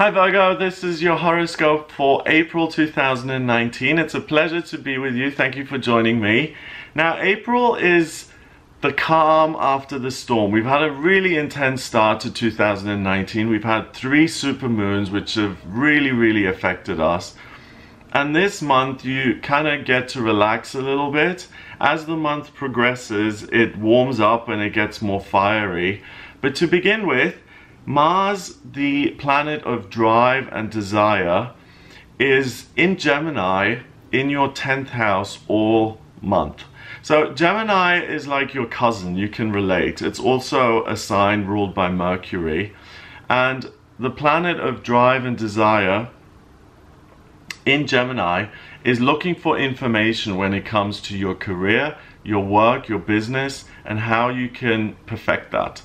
Hi Virgo, this is your horoscope for April 2019. It's a pleasure to be with you. Thank you for joining me. Now, April is the calm after the storm. We've had a really intense start to 2019. We've had 3 supermoons which have really affected us. And this month you kind of get to relax a little bit. As the month progresses, it warms up and it gets more fiery. But to begin with, Mars, the planet of drive and desire, is in Gemini in your 10th house all month. So Gemini is like your cousin, you can relate. It's also a sign ruled by Mercury. And the planet of drive and desire in Gemini is looking for information when it comes to your career, your work, your business, and how you can perfect that.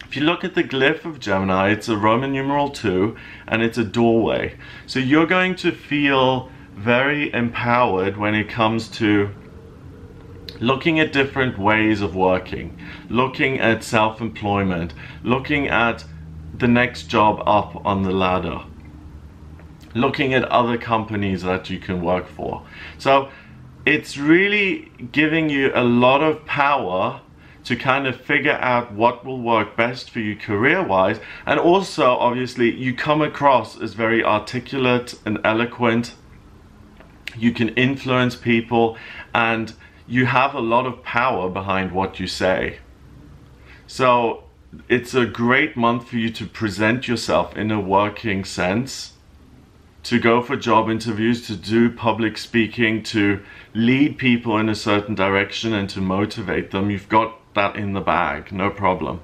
If you look at the glyph of Gemini, it's a Roman numeral 2 and it's a doorway. So you're going to feel very empowered when it comes to looking at different ways of working, looking at self-employment, looking at the next job up on the ladder, looking at other companies that you can work for. So it's really giving you a lot of power to kind of figure out what will work best for you career-wise. And also, obviously, you come across as very articulate and eloquent. You can influence people and you have a lot of power behind what you say. So it's a great month for you to present yourself in a working sense, to go for job interviews, to do public speaking, to lead people in a certain direction and to motivate them. You've got that in the bag, no problem.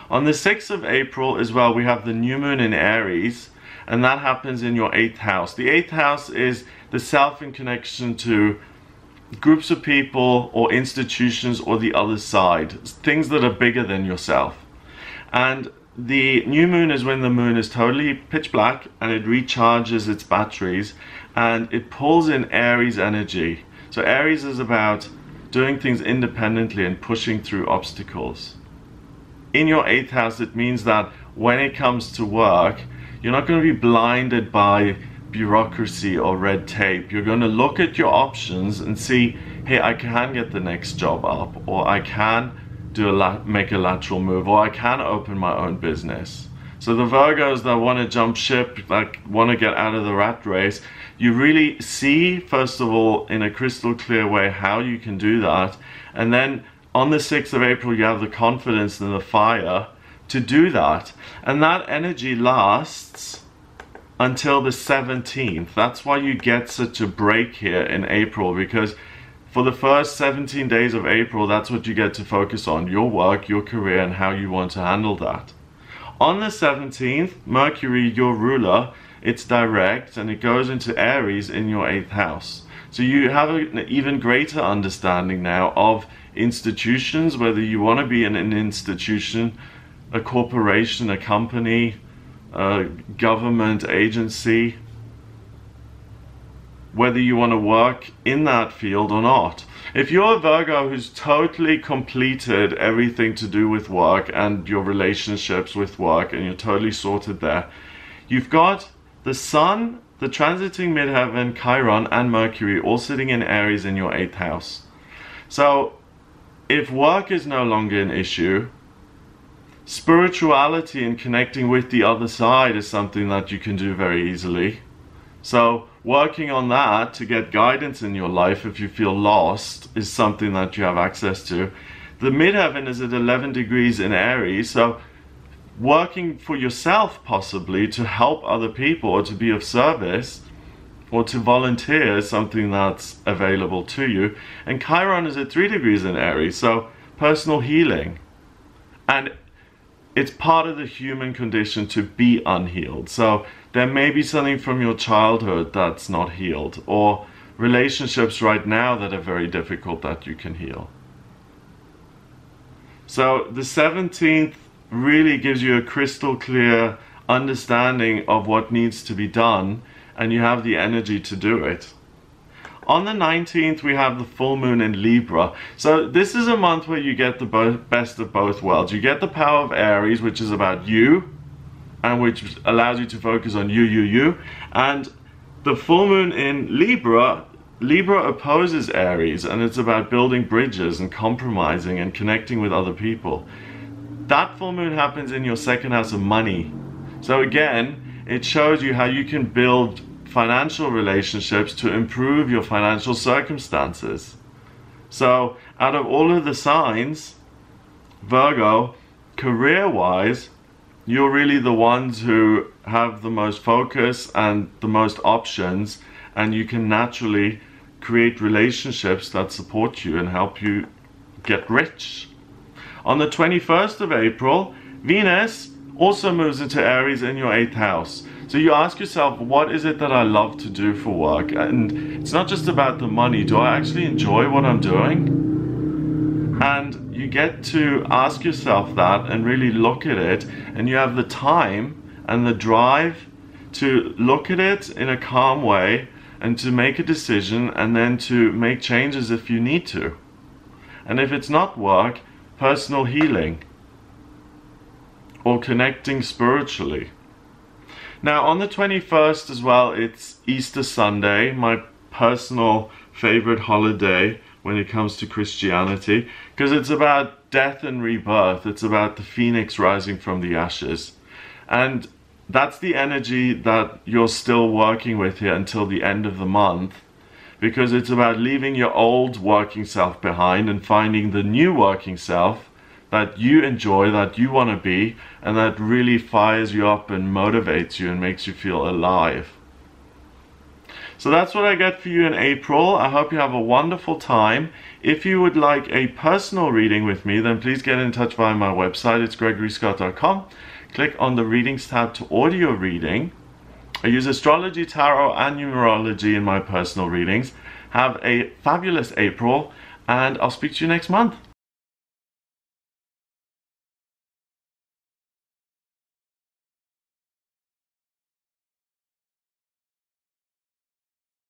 On the 6th of April as well, we have the new moon in Aries, and that happens in your 8th house. The 8th house is the self in connection to groups of people or institutions or the other side, things that are bigger than yourself. And the new moon is when the moon is totally pitch black and it recharges its batteries and it pulls in Aries energy. So Aries is about doing things independently and pushing through obstacles. In your 8th house, it means that when it comes to work, you're not going to be blinded by bureaucracy or red tape. You're going to look at your options and see, hey, I can get the next job up, or I can make a lateral move, or I can open my own business. So the Virgos that want to jump ship, like want to get out of the rat race, you really see, first of all, in a crystal clear way how you can do that. And then on the 6th of April, you have the confidence and the fire to do that. And that energy lasts until the 17th. That's why you get such a break here in April, because for the first 17 days of April, that's what you get to focus on, your work, your career, and how you want to handle that. On the 17th, Mercury, your ruler, it's direct and it goes into Aries in your 8th house. So you have an even greater understanding now of institutions, whether you want to be in an institution, a corporation, a company, a government agency, whether you want to work in that field or not. If you're a Virgo who's totally completed everything to do with work and your relationships with work and you're totally sorted there, you've got the Sun, the transiting midheaven, Chiron and Mercury all sitting in Aries in your 8th house. So if work is no longer an issue, spirituality and connecting with the other side is something that you can do very easily. So working on that to get guidance in your life if you feel lost is something that you have access to. The midheaven is at 11 degrees in Aries, so working for yourself possibly to help other people or to be of service or to volunteer is something that's available to you. And Chiron is at 3 degrees in Aries, so personal healing. And it's part of the human condition to be unhealed. So there may be something from your childhood that's not healed, or relationships right now that are very difficult that you can heal. So the 17th really gives you a crystal clear understanding of what needs to be done, and you have the energy to do it. On the 19th, we have the full moon in Libra. So this is a month where you get the best of both worlds. You get the power of Aries, which is about you, and which allows you to focus on you. And the full moon in Libra opposes Aries, and it's about building bridges and compromising and connecting with other people. That full moon happens in your second house of money. So again, it shows you how you can build financial relationships to improve your financial circumstances. So out of all of the signs, Virgo, career-wise, you're really the ones who have the most focus and the most options, and you can naturally create relationships that support you and help you get rich. On the 21st of April, Venus also moves into Aries in your 8th house. So you ask yourself, what is it that I love to do for work? And it's not just about the money. Do I actually enjoy what I'm doing? And you get to ask yourself that and really look at it, and you have the time and the drive to look at it in a calm way and to make a decision, and then to make changes if you need to. And if it's not work, personal healing or connecting spiritually. Now on the 21st as well, it's Easter Sunday, my personal favorite holiday when it comes to Christianity, because it's about death and rebirth. It's about the phoenix rising from the ashes. And that's the energy that you're still working with here until the end of the month, because it's about leaving your old working self behind and finding the new working self that you enjoy, that you want to be, and that really fires you up and motivates you and makes you feel alive. So that's what I get for you in April. I hope you have a wonderful time. If you would like a personal reading with me, then please get in touch via my website. It's gregoryscott.com. Click on the Readings tab to audio reading. I use Astrology, Tarot, and Numerology in my personal readings. Have a fabulous April, and I'll speak to you next month.